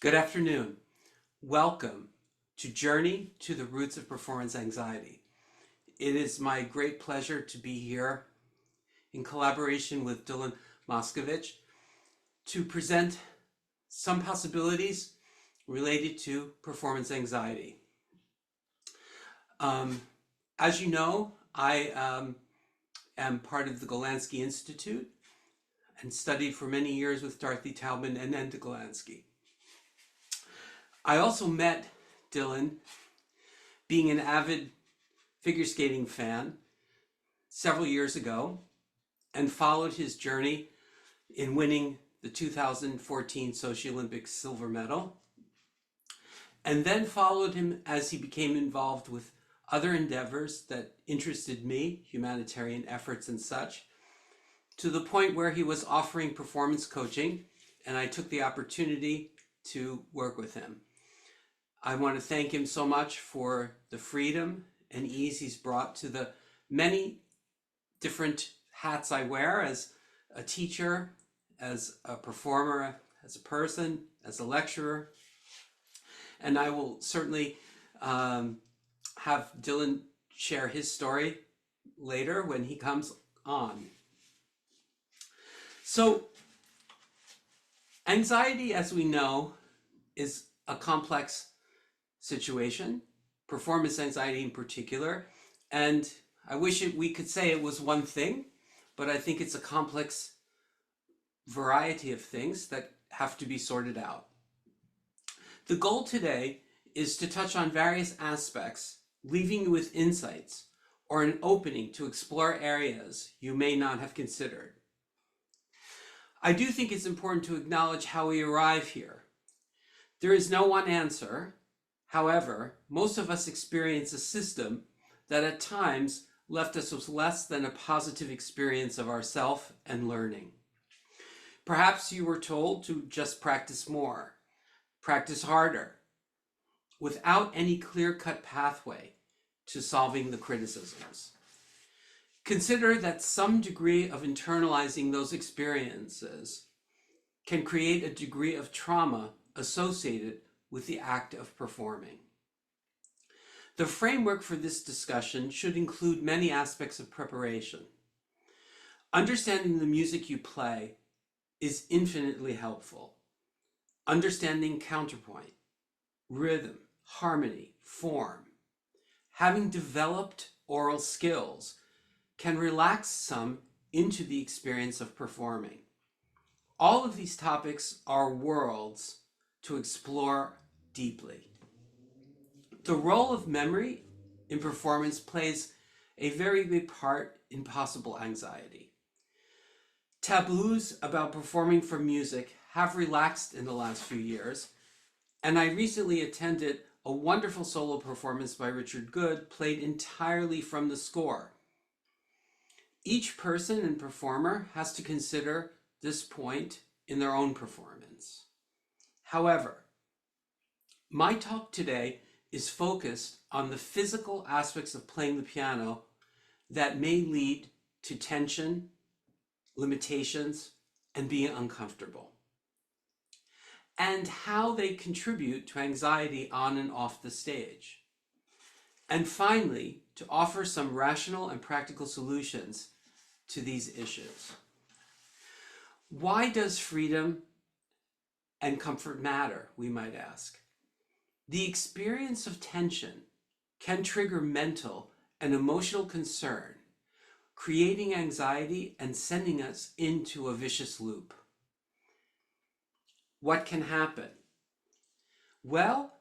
Good afternoon. Welcome to Journey to the Roots of Performance Anxiety. It is my great pleasure to be here in collaboration with Dylan Moskovitch to present some possibilities related to performance anxiety. As you know, I am part of the Golansky Institute and studied for many years with Dorothy Taubman and Enda Golansky. I also met Dylan being an avid figure skating fan several years ago and followed his journey in winning the 2014 Sochi Olympics silver medal, and then followed him as he became involved with other endeavors that interested me, humanitarian efforts and such, to the point where he was offering performance coaching, and I took the opportunity to work with him. I want to thank him so much for the freedom and ease he's brought to the many different hats I wear as a teacher, as a performer, as a person, as a lecturer. And I will certainly have Dylan share his story later when he comes on. So, anxiety, as we know, is a complex situation, performance anxiety in particular, and I wish we could say it was one thing, but I think it's a complex variety of things that have to be sorted out. The goal today is to touch on various aspects, leaving you with insights or an opening to explore areas you may not have considered. I do think it's important to acknowledge how we arrive here. There is no one answer. However, most of us experience a system that at times left us with less than a positive experience of ourself and learning. Perhaps you were told to just practice more, practice harder, without any clear-cut pathway to solving the criticisms. Consider that some degree of internalizing those experiences can create a degree of trauma associated with the act of performing. The framework for this discussion should include many aspects of preparation. Understanding the music you play is infinitely helpful. Understanding counterpoint, rhythm, harmony, form, having developed oral skills can relax some into the experience of performing. All of these topics are worlds to explore deeply. The role of memory in performance plays a very big part in possible anxiety. Taboos about performing for music have relaxed in the last few years, and I recently attended a wonderful solo performance by Richard Good, played entirely from the score. Each person and performer has to consider this point in their own performance. However, my talk today is focused on the physical aspects of playing the piano that may lead to tension, limitations, and being uncomfortable, and how they contribute to anxiety on and off the stage. And finally, to offer some rational and practical solutions to these issues. Why does freedom and comfort matter, we might ask? The experience of tension can trigger mental and emotional concern, creating anxiety and sending us into a vicious loop. What can happen? Well,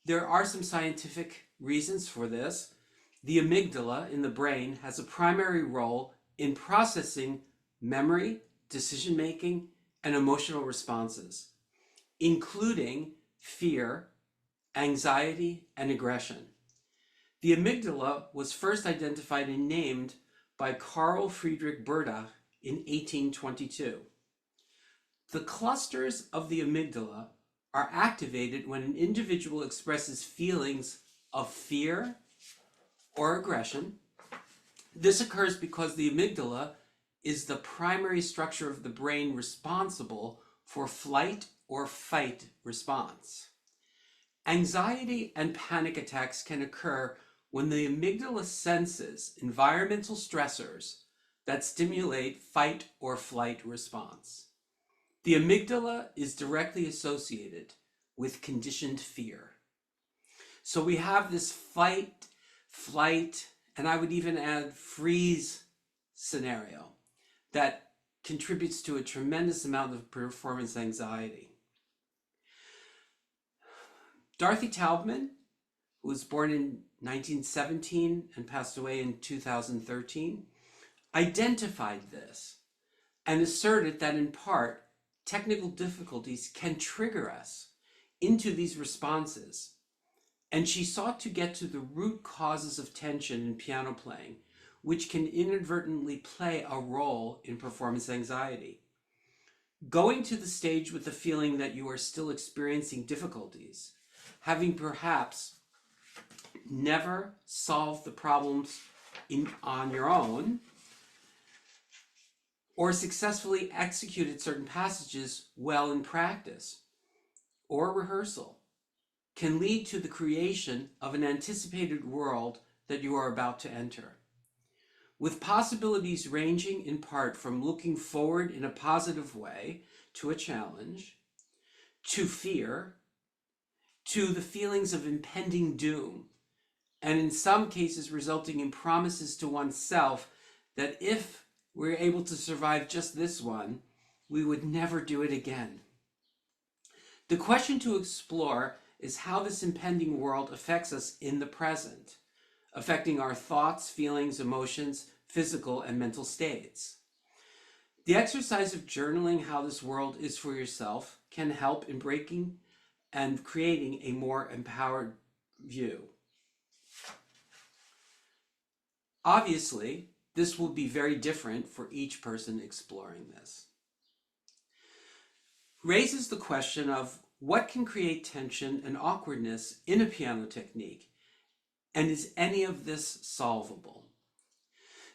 there are some scientific reasons for this. The amygdala in the brain has a primary role in processing memory, decision-making, and emotional responses, including fear, anxiety, and aggression. The amygdala was first identified and named by Carl Friedrich Berdach in 1822. The clusters of the amygdala are activated when an individual expresses feelings of fear or aggression. This occurs because the amygdala is the primary structure of the brain responsible for flight or fight response. Anxiety and panic attacks can occur when the amygdala senses environmental stressors that stimulate fight or flight response. The amygdala is directly associated with conditioned fear. So we have this fight, flight, and I would even add freeze scenario that contributes to a tremendous amount of performance anxiety. Dorothy Taubman, who was born in 1917 and passed away in 2013, identified this and asserted that in part, technical difficulties can trigger us into these responses. And she sought to get to the root causes of tension in piano playing, which can inadvertently play a role in performance anxiety. Going to the stage with the feeling that you are still experiencing difficulties, having perhaps never solved the problems on your own, or successfully executed certain passages well in practice or rehearsal, can lead to the creation of an anticipated world that you are about to enter, with possibilities ranging in part from looking forward in a positive way to a challenge, to fear, to the feelings of impending doom, and in some cases resulting in promises to oneself that if we're able to survive just this one, we would never do it again. The question to explore is how this impending world affects us in the present, affecting our thoughts, feelings, emotions, physical and mental states. The exercise of journaling how this world is for yourself can help in breaking and creating a more empowered view. Obviously, this will be very different for each person exploring this. Raises the question of what can create tension and awkwardness in a piano technique, and is any of this solvable?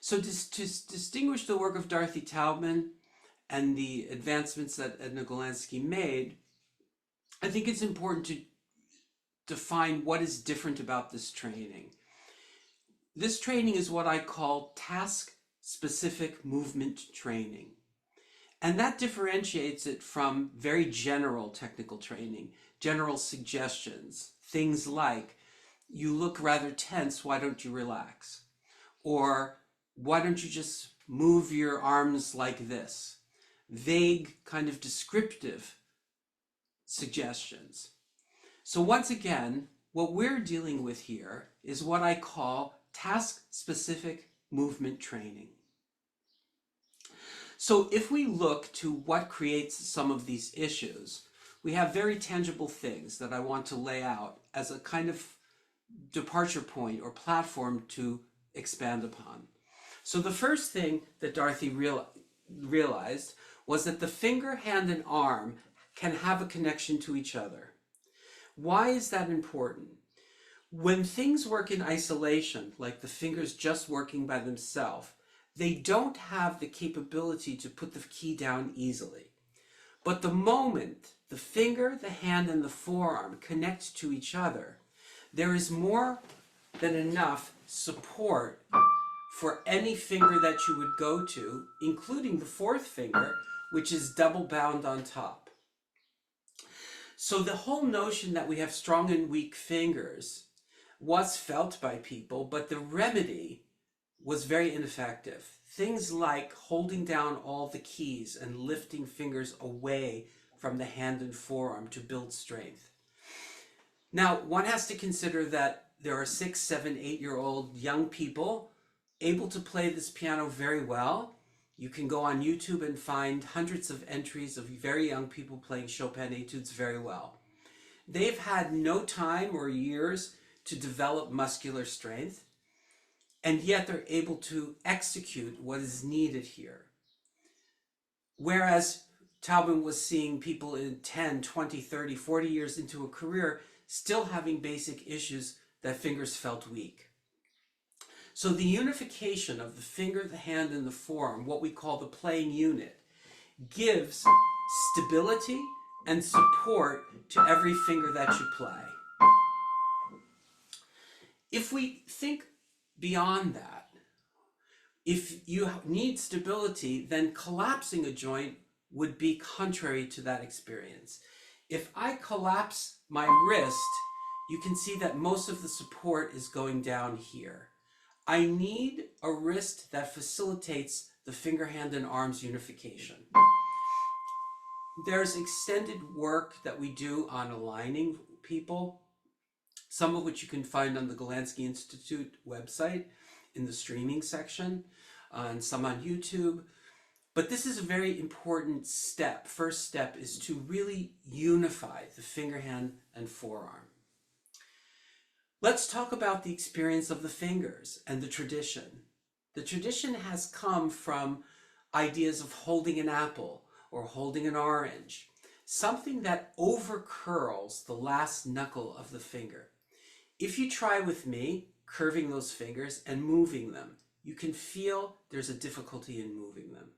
So to distinguish the work of Dorothy Taubman and the advancements that Edna Golansky made, I think it's important to define what is different about this training. This training is what I call task-specific movement training. And that differentiates it from very general technical training, general suggestions, things like, you look rather tense, why don't you relax? Or why don't you just move your arms like this? Vague, kind of descriptive suggestions. So once again, what we're dealing with here is what I call task-specific movement training. So if we look to what creates some of these issues, we have very tangible things that I want to lay out as a kind of departure point or platform to expand upon. So the first thing that Dorothy realized was that the finger, hand, and arm can have a connection to each other. Why is that important? When things work in isolation, like the fingers just working by themselves, they don't have the capability to put the key down easily. But the moment the finger, the hand, and the forearm connect to each other, there is more than enough support for any finger that you would go to, including the fourth finger, which is double bound on top. So the whole notion that we have strong and weak fingers was felt by people, but the remedy was very ineffective. Things like holding down all the keys and lifting fingers away from the hand and forearm to build strength. Now, one has to consider that there are 6, 7, 8-year-old young people able to play this piano very well. You can go on YouTube and find hundreds of entries of very young people playing Chopin etudes very well. They've had no time or years to develop muscular strength, and yet they're able to execute what is needed here. Whereas Taubman was seeing people in 10, 20, 30, 40 years into a career still having basic issues that fingers felt weak. So the unification of the finger, the hand, and the forearm, what we call the playing unit, gives stability and support to every finger that you play. If we think beyond that, if you need stability, then collapsing a joint would be contrary to that experience. If I collapse my wrist, you can see that most of the support is going down here. I need a wrist that facilitates the finger, hand, and arms unification. There's extended work that we do on aligning people, some of which you can find on the Golansky Institute website in the streaming section, and some on YouTube. But this is a very important step. First step is to really unify the finger, hand, and forearm. Let's talk about the experience of the fingers and the tradition. The tradition has come from ideas of holding an apple or holding an orange, something that over-curls the last knuckle of the finger. If you try with me, curving those fingers and moving them, you can feel there's a difficulty in moving them.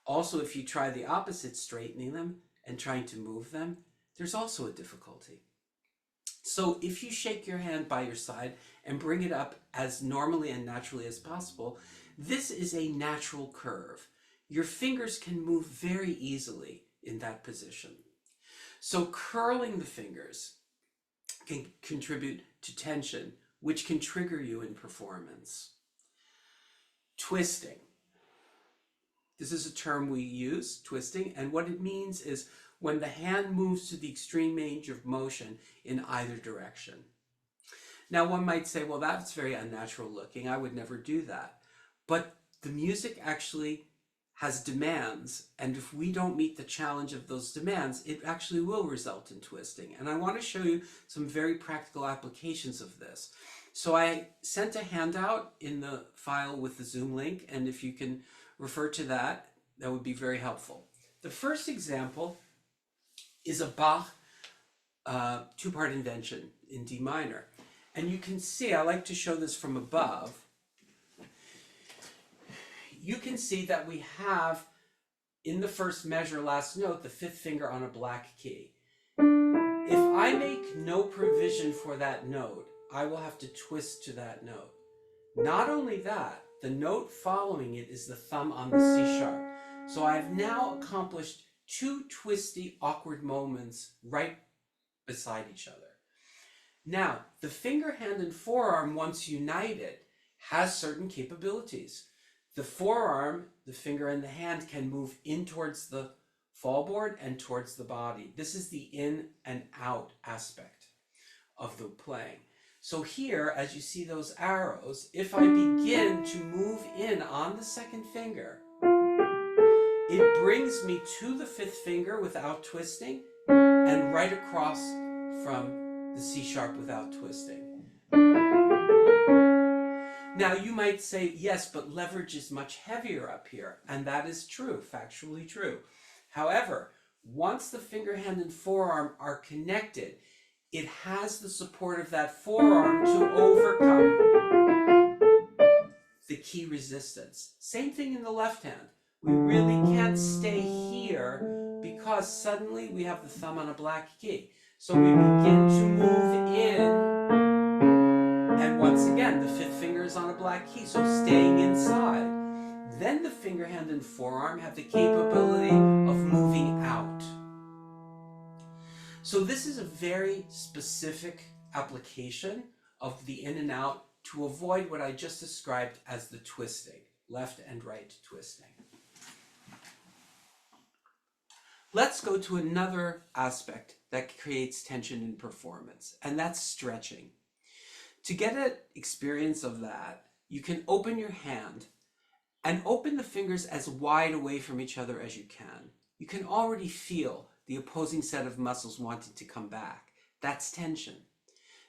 Also, if you try the opposite, straightening them and trying to move them, there's also a difficulty. So if you shake your hand by your side and bring it up as normally and naturally as possible, this is a natural curve. Your fingers can move very easily in that position. So curling the fingers can contribute to tension, which can trigger you in performance. Twisting. This is a term we use, twisting, and what it means is when the hand moves to the extreme range of motion in either direction. Now one might say, well, that's very unnatural looking. I would never do that. But the music actually has demands, and if we don't meet the challenge of those demands, it actually will result in twisting. And I want to show you some very practical applications of this. So I sent a handout in the file with the Zoom link, and if you can refer to that, that would be very helpful. The first example is a Bach two-part invention in D minor. And you can see, I like to show this from above. You can see that we have, in the first measure, last note, the fifth finger on a black key. If I make no provision for that note, I will have to twist to that note. Not only that, the note following it is the thumb on the C sharp. So I've now accomplished two twisty, awkward moments right beside each other. Now, the finger, hand, and forearm, once united, has certain capabilities. The forearm, the finger, and the hand can move in towards the fallboard and towards the body. This is the in and out aspect of the playing. So here, as you see those arrows, if I begin to move in on the second finger, it brings me to the fifth finger without twisting and right across from the C sharp without twisting. Now you might say, yes, but leverage is much heavier up here, and that is true, factually true. However, once the finger, hand, and forearm are connected, it has the support of that forearm to overcome the key resistance. Same thing in the left hand. We really can't stay here because suddenly we have the thumb on a black key. So we begin to move in. And once again, the fifth finger is on a black key, so staying inside. Then the finger, hand, and forearm have the capability of moving out. So this is a very specific application of the in and out to avoid what I just described as the twisting, left and right twisting. Let's go to another aspect that creates tension in performance, and that's stretching. To get an experience of that, you can open your hand and open the fingers as wide away from each other as you can. You can already feel the opposing set of muscles wanting to come back. That's tension.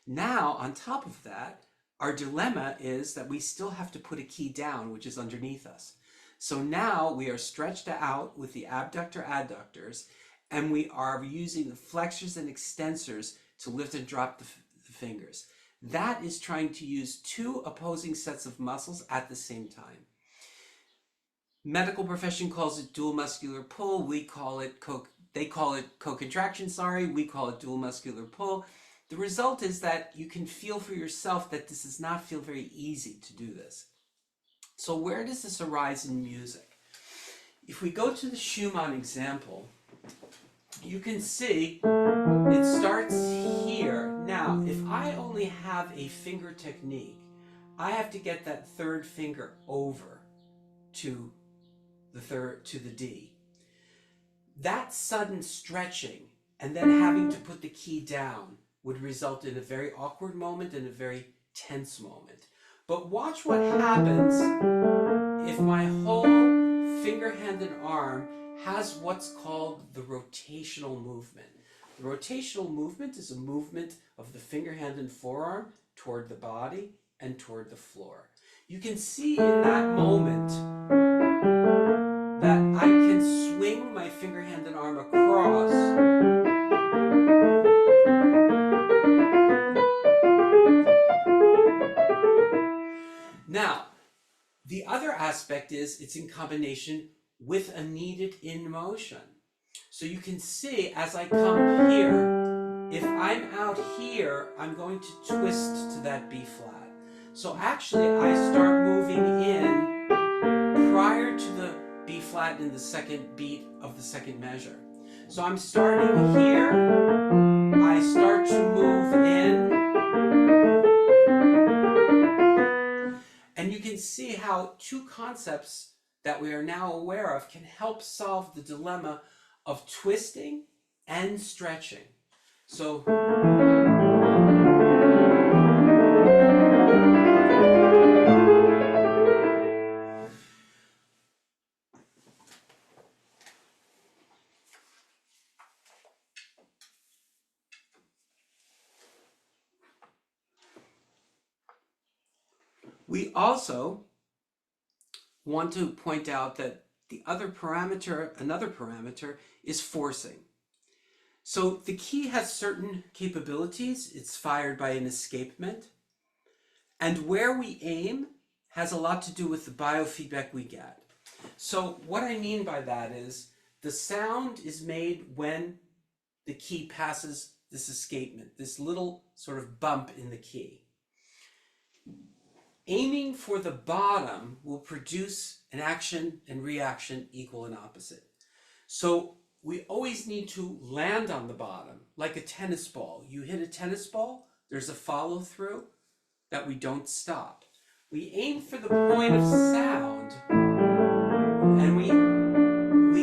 Now, on top of that, our dilemma is that we still have to put a key down, which is underneath us. So now we are stretched out with the abductor adductors, and we are using the flexors and extensors to lift and drop the fingers. That is trying to use two opposing sets of muscles at the same time. Medical profession calls it dual muscular pull. We call it They call it co-contraction, sorry, we call it dual muscular pull. The result is that you can feel for yourself that this does not feel very easy to do this. So where does this arise in music? If we go to the Schumann example, you can see it starts here. Now, if I only have a finger technique, I have to get that third finger over to the D. That sudden stretching and then having to put the key down would result in a very awkward moment and a very tense moment. But watch what happens if my whole finger, hand, and arm has what's called the rotational movement. The rotational movement is a movement of the finger, hand, and forearm toward the body and toward the floor. You can see in that moment that I can swing my finger, hand, and arm across. Now, the other aspect is it's in combination with a needed in motion. So you can see as I come here, if I'm out here, I'm going to twist to that B flat. So actually I start moving in prior to the B flat in the second beat of the second measure. So I'm starting here, I start to move in, and you can see how two concepts that we are now aware of can help solve the dilemma of twisting and stretching. So we also want to point out that another parameter is forcing. So the key has certain capabilities. It's fired by an escapement. And where we aim has a lot to do with the biofeedback we get. So what I mean by that is the sound is made when the key passes this escapement, this little sort of bump in the key. Aiming for the bottom will produce an action and reaction equal and opposite. So we always need to land on the bottom, like a tennis ball. You hit a tennis ball, there's a follow through that we don't stop. We aim for the point of sound, and we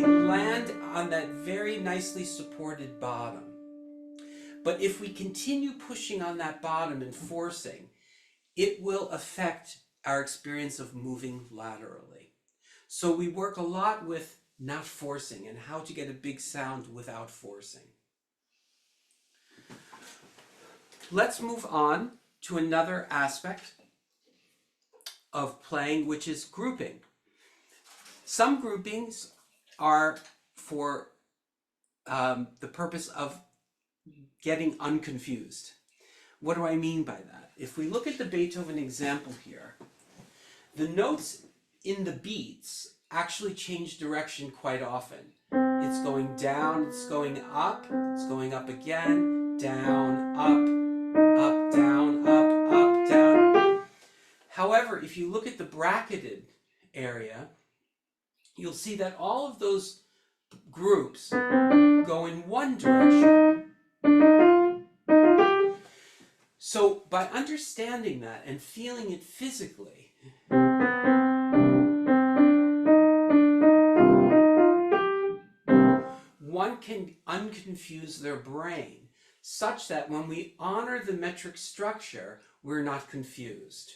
land on that very nicely supported bottom. But if we continue pushing on that bottom and forcing, it will affect our experience of moving laterally. So we work a lot with not forcing and how to get a big sound without forcing. Let's move on to another aspect of playing, which is grouping. Some groupings are for the purpose of getting unconfused. What do I mean by that? If we look at the Beethoven example here, the notes in the beats actually change direction quite often. It's going down, it's going up again, down, up, down, up, down. However, if you look at the bracketed area, you'll see that all of those groups go in one direction. So by understanding that and feeling it physically, one can unconfuse their brain such that when we honor the metric structure, we're not confused.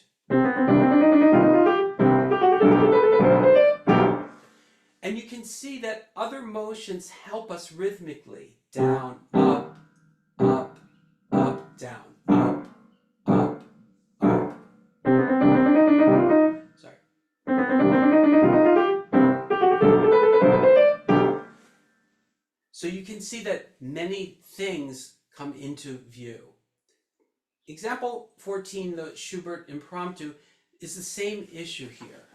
And you can see that other motions help us rhythmically. Down, up, up, up, down, up, up, up. Sorry. So you can see that many things come into view. Example 14, the Schubert Impromptu, is the same issue here.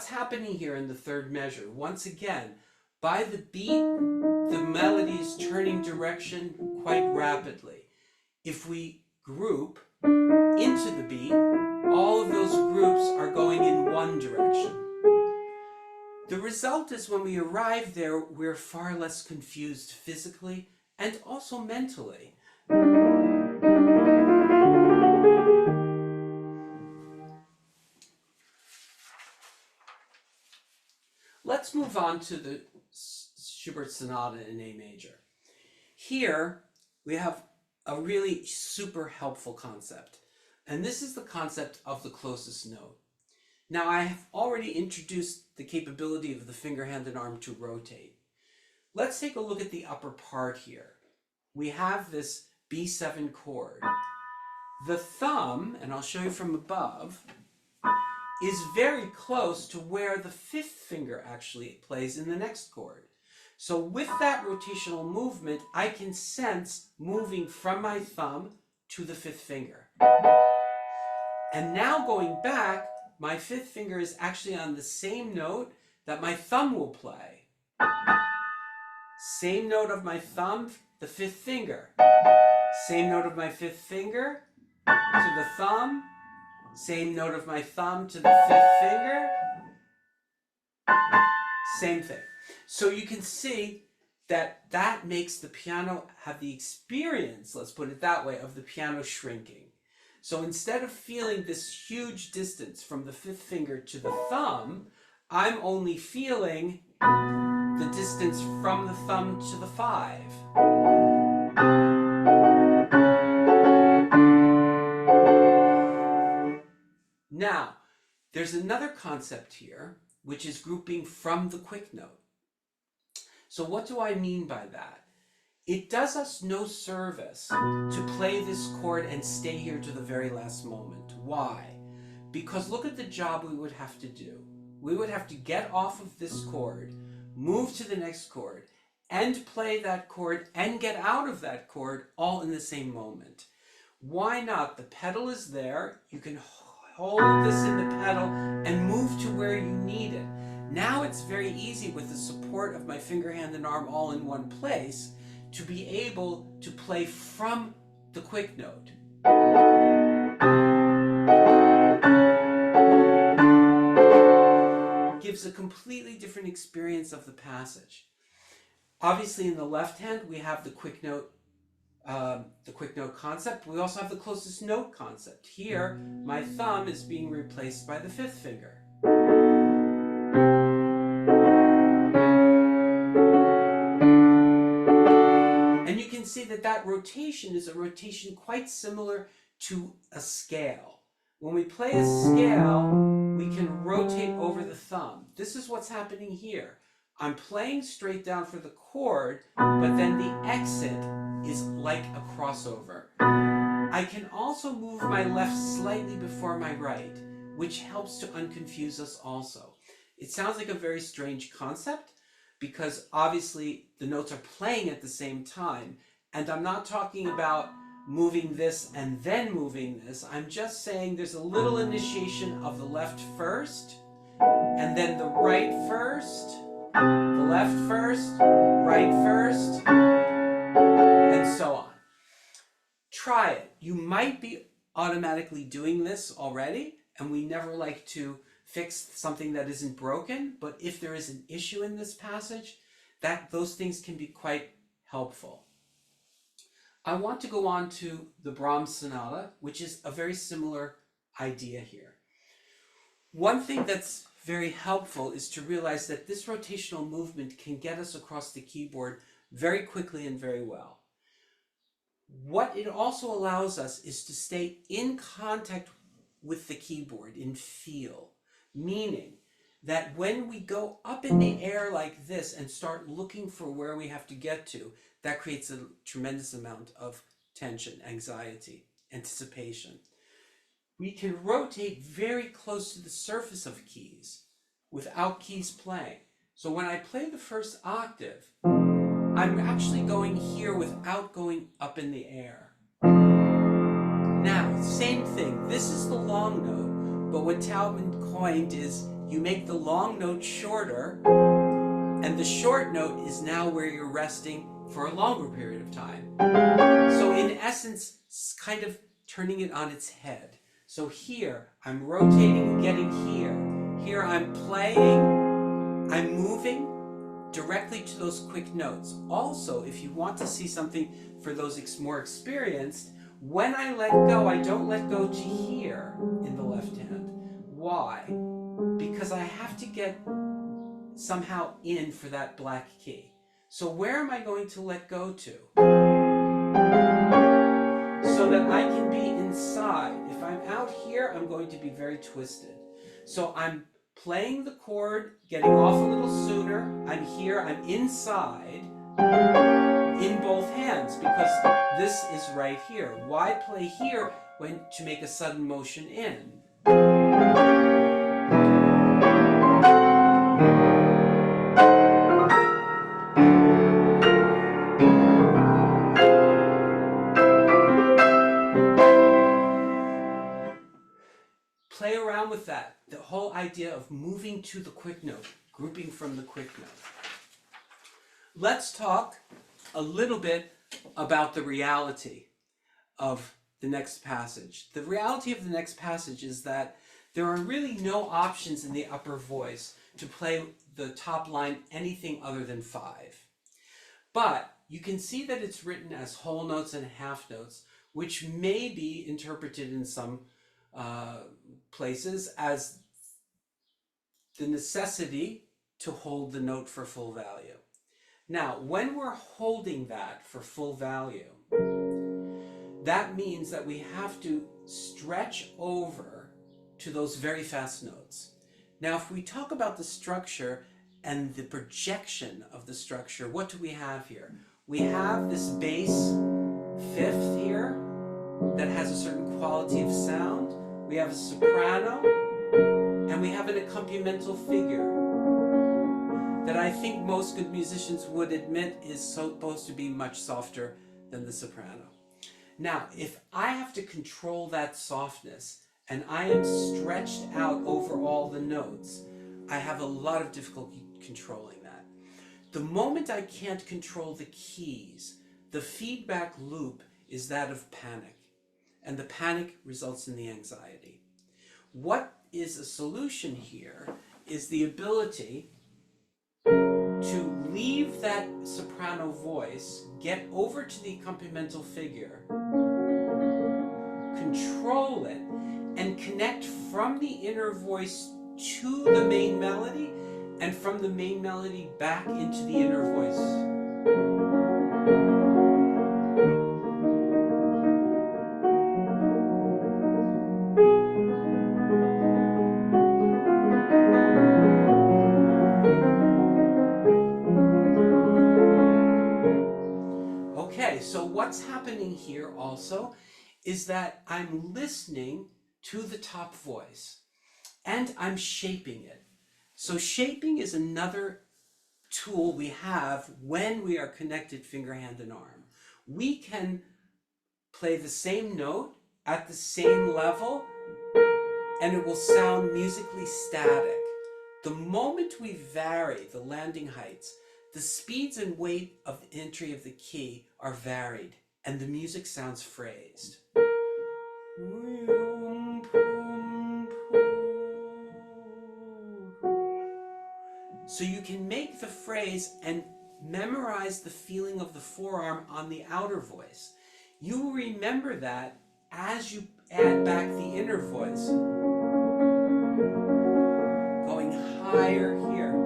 what's happening here in the third measure? Once again, by the beat, the melody is turning direction quite rapidly. If we group into the beat, all of those groups are going in one direction. The result is when we arrive there, we're far less confused physically and also mentally. Let's move on to the Schubert Sonata in A major. Here we have a really super helpful concept, and this is the concept of the closest note. Now, I have already introduced the capability of the finger, hand, and arm to rotate. Let's take a look at the upper part here. We have this B7 chord. The thumb, and I'll show you from above, is very close to where the fifth finger actually plays in the next chord. So with that rotational movement, I can sense moving from my thumb to the fifth finger. And now going back, my fifth finger is actually on the same note that my thumb will play. Same note of my thumb, the fifth finger. Same note of my fifth finger to the thumb. Same note of my thumb to the fifth finger. Same thing. So you can see that that makes the piano have the experience, let's put it that way, of the piano shrinking. So instead of feeling this huge distance from the fifth finger to the thumb, I'm only feeling the distance from the thumb to the five. Now, there's another concept here, which is grouping from the quick note. So what do I mean by that? It does us no service to play this chord and stay here to the very last moment. Why? Because look at the job we would have to do. We would have to get off of this chord, move to the next chord, and play that chord and get out of that chord all in the same moment. Why not? The pedal is there. You can hold this in the pedal and move to where you need it. Now it's very easy with the support of my finger, hand, and arm all in one place to be able to play from the quick note. Gives a completely different experience of the passage. Obviously in the left hand we have the quick note concept. We also have the closest note concept. Here my thumb is being replaced by the fifth finger. And you can see that that rotation is a rotation quite similar to a scale. When we play a scale, we can rotate over the thumb. This is what's happening here. I'm playing straight down for the chord, but then the exit is like a crossover. I can also move my left slightly before my right, which helps to unconfuse us also. It sounds like a very strange concept, because obviously the notes are playing at the same time, and I'm not talking about moving this and then moving this. I'm just saying there's a little initiation of the left first, and then the right first, the left first, right first, and so on. Try it. You might be automatically doing this already, and we never like to fix something that isn't broken, but if there is an issue in this passage, those things can be quite helpful. I want to go on to the Brahms Sonata, which is a very similar idea here. One thing that's very helpful is to realize that this rotational movement can get us across the keyboard very quickly and very well. What it also allows us is to stay in contact with the keyboard in feel, meaning that when we go up in the air like this and start looking for where we have to get to, that creates a tremendous amount of tension, anxiety, anticipation. We can rotate very close to the surface of keys without keys playing. So when I play the first octave, I'm actually going here without going up in the air. Now, same thing. This is the long note, but what Taubman coined is you make the long note shorter, and the short note is now where you're resting for a longer period of time. So in essence, it's kind of turning it on its head. So here, I'm rotating and getting here. Here I'm playing, I'm moving directly to those quick notes. Also, if you want to see something for those more experienced, when I let go, I don't let go to here in the left hand. Why? Because I have to get somehow in for that black key. So where am I going to let go to? So that I can be inside. If I'm out here, I'm going to be very twisted. So I'm playing the chord, getting off a little sooner. I'm here, I'm inside in both hands because this is right here. Why play here when to make a sudden motion in? Play around with that. The whole idea of moving to the quick note, grouping from the quick note. Let's talk a little bit about the reality of the next passage. The reality of the next passage is that there are really no options in the upper voice to play the top line anything other than 5. But you can see that it's written as whole notes and half notes, which may be interpreted in some places as the necessity to hold the note for full value. Now, when we're holding that for full value, that means that we have to stretch over to those very fast notes. Now, if we talk about the structure and the projection of the structure, what do we have here? We have this bass fifth here that has a certain quality of sound. We have a soprano, and we have an accompanimental figure that I think most good musicians would admit is supposed to be much softer than the soprano. Now, if I have to control that softness, and I am stretched out over all the notes, I have a lot of difficulty controlling that. The moment I can't control the keys, the feedback loop is that of panic. And the panic results in the anxiety. What is a solution here is the ability to leave that soprano voice, get over to the accompanimental figure, control it, and connect from the inner voice to the main melody, and from the main melody back into the inner voice. Okay, so what's happening here also is that I'm listening to the top voice and I'm shaping it. So shaping is another tool we have when we are connected finger, hand, and arm. We can play the same note at the same level and it will sound musically static. The moment we vary the landing heights, the speeds and weight of the entry of the key are varied, and the music sounds phrased. So you can make the phrase and memorize the feeling of the forearm on the outer voice. You will remember that as you add back the inner voice, going higher here.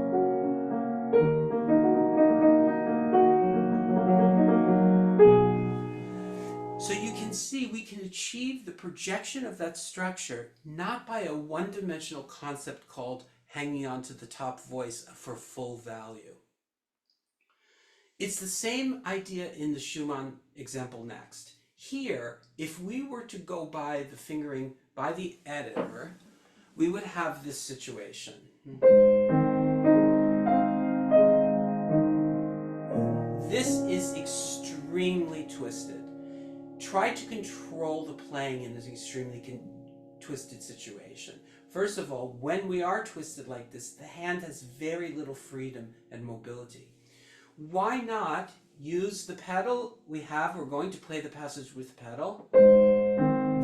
So you can see we can achieve the projection of that structure not by a one-dimensional concept called hanging on to the top voice for full value. It's the same idea in the Schumann example next. Here, if we were to go by the fingering by the editor, we would have this situation. This is extremely twisted. Try to control the playing in this extremely twisted situation. First of all, when we are twisted like this, the hand has very little freedom and mobility. Why not use the pedal we have? We're going to play the passage with the pedal.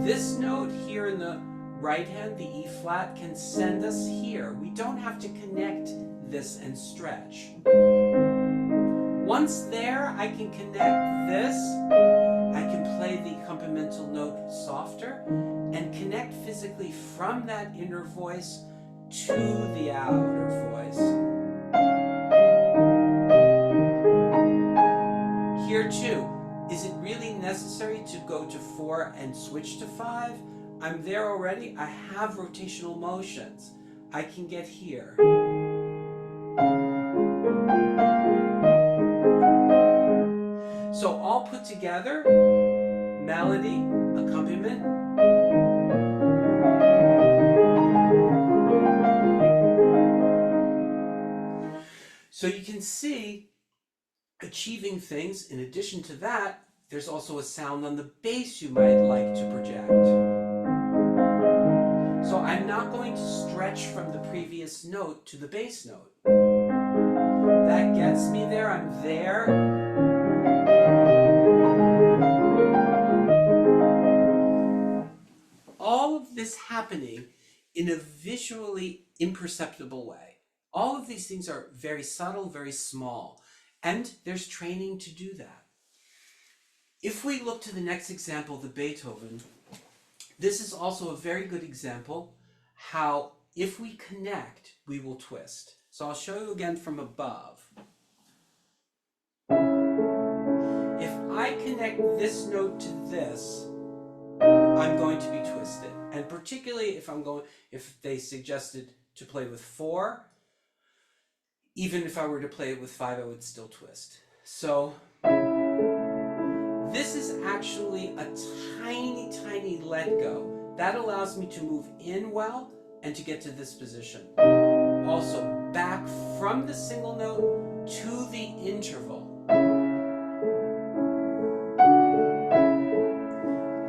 This note here in the right hand, the E flat, can send us here. We don't have to connect this and stretch. Once there, I can connect this. I can play the accompanimental note softer and connect physically from that inner voice to the outer voice. Here too, is it really necessary to go to 4 and switch to 5? I'm there already. I have rotational motions. I can get here. So all put together, melody, accompaniment. So you can see achieving things. In addition to that, there's also a sound on the bass you might like to project. So I'm not going to stretch from the previous note to the bass note. That gets me there, I'm there. All of this happening in a visually imperceptible way. All of these things are very subtle, very small, and there's training to do that. If we look to the next example, the Beethoven, this is also a very good example how if we connect, we will twist. So I'll show you again from above. If I connect this note to this, I'm going to be twisted. And particularly if they suggested to play with 4, even if I were to play it with 5, I would still twist. So this is actually a tiny, tiny let go. That allows me to move in well and to get to this position. Also back from the single note to the interval.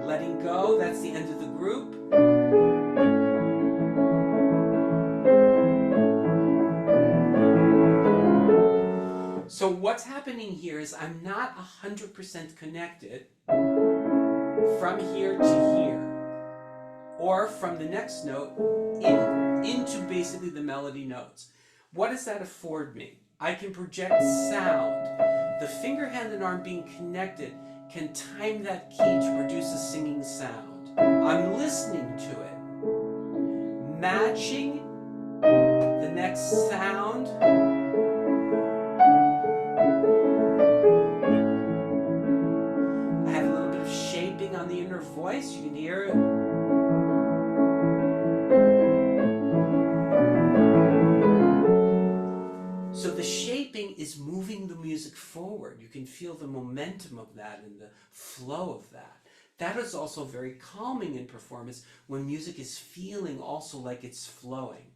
Letting go, that's the end of the group. So what's happening here is I'm not 100% connected from here to here, or from the next note into basically the melody notes. What does that afford me? I can project sound. The finger, hand, and arm being connected can time that key to produce a singing sound. I'm listening to it, matching the next sound. I have a little bit of shaping on the inner voice, you can hear it. So the shaping is moving the music forward. You can feel the momentum of that and the flow of that. That is also very calming in performance when music is feeling also like it's flowing.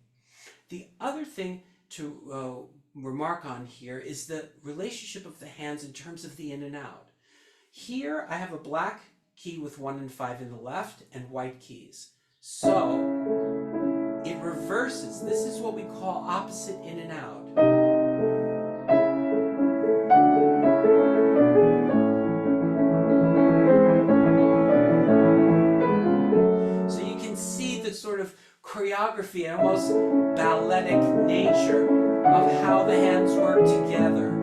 The other thing to remark on here is the relationship of the hands in terms of the in and out. Here I have a black key with 1 and 5 in the left and white keys. So it reverses. This is what we call opposite in and out. So you can see the sort of choreography and almost balletic nature of how the hands work together.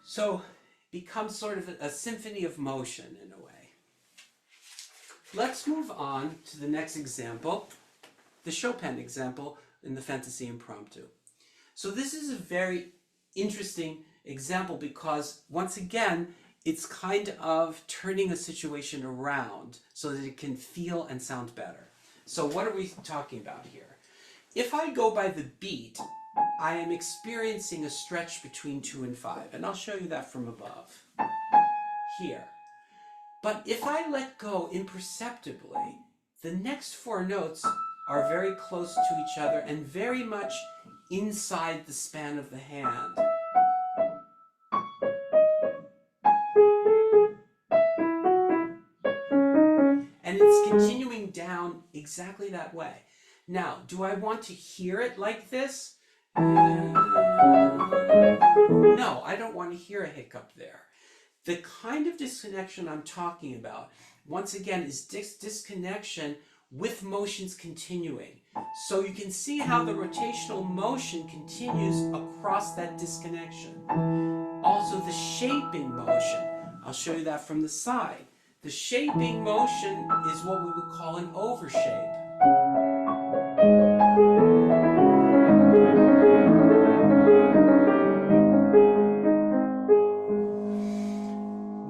So it becomes sort of a symphony of motion in a way. Let's move on to the next example, the Chopin example in the Fantasy Impromptu. So this is a very interesting example because, once again, it's kind of turning a situation around so that it can feel and sound better. So what are we talking about here? If I go by the beat, I am experiencing a stretch between 2 and 5, and I'll show you that from above, here. But if I let go imperceptibly, the next 4 notes are very close to each other and very much inside the span of the hand. And it's continuing down exactly that way. Now, do I want to hear it like this? No, I don't want to hear a hiccup there. The kind of disconnection I'm talking about, once again, is disconnection with motions continuing. So you can see how the rotational motion continues across that disconnection. Also the shaping motion, I'll show you that from the side. The shaping motion is what we would call an overshape.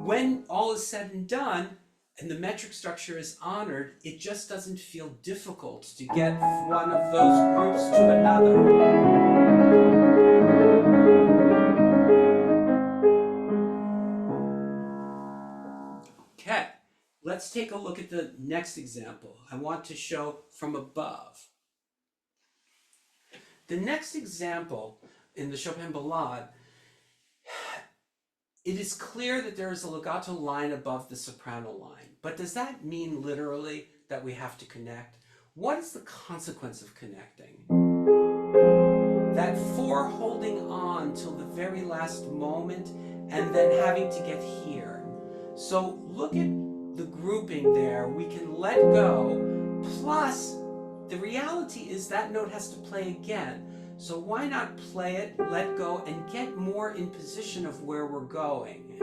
When all is said and done, and the metric structure is honored, it just doesn't feel difficult to get one of those groups to another. Okay, let's take a look at the next example. I want to show from above. The next example in the Chopin Ballade, it is clear that there is a legato line above the soprano line. But does that mean literally that we have to connect? What is the consequence of connecting? That four holding on till the very last moment and then having to get here. So look at the grouping there. We can let go, plus the reality is that note has to play again. So why not play it, let go, and get more in position of where we're going?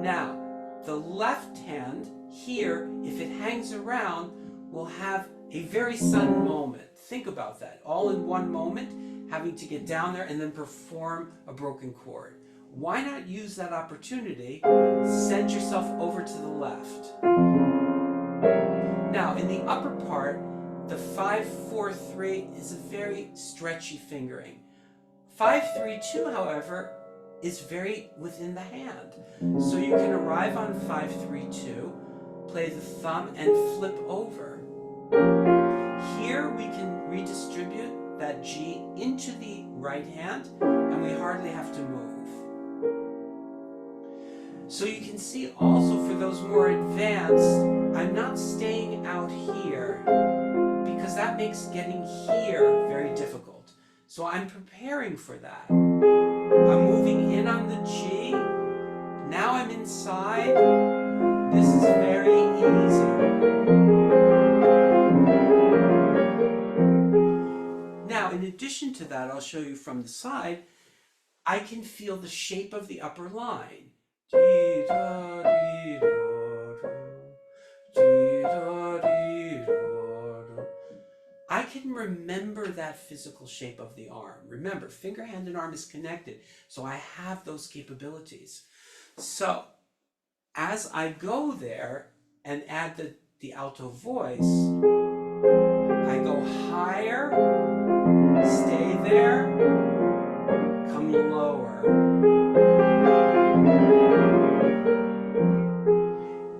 Now, the left hand here, if it hangs around, will have a very sudden moment. Think about that. All in one moment, having to get down there and then perform a broken chord. Why not use that opportunity? Send yourself over to the left. Now, in the upper part, the 5-4-3 is a very stretchy fingering. 5-3-2, however, is very within the hand. So you can arrive on 5-3-2, play the thumb, and flip over. Here we can redistribute that G into the right hand, and we hardly have to move. So you can see also for those more advanced, I'm not staying out here, because that makes getting here very difficult. So I'm preparing for that. I'm moving in on the G. Now I'm inside. This is very easy. Now, in addition to that, I'll show you from the side, I can feel the shape of the upper line. I can remember that physical shape of the arm. Remember, finger, hand, and arm is connected, so I have those capabilities. So, as I go there and add the alto voice, I go higher, stay there, come lower.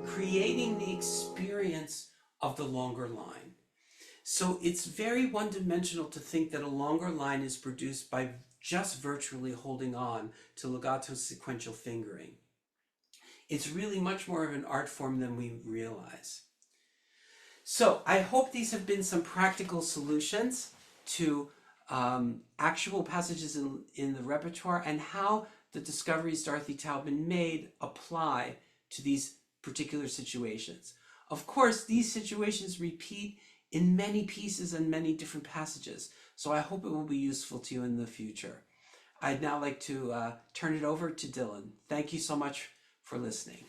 Creating the experience of the longer line. So it's very one-dimensional to think that a longer line is produced by just virtually holding on to legato sequential fingering. It's really much more of an art form than we realize. So I hope these have been some practical solutions to actual passages in the repertoire and how the discoveries Dorothy Taubman made apply to these particular situations. Of course, these situations repeat in many pieces and many different passages, so I hope it will be useful to you in the future. I'd now like to turn it over to Dylan. Thank you so much for listening.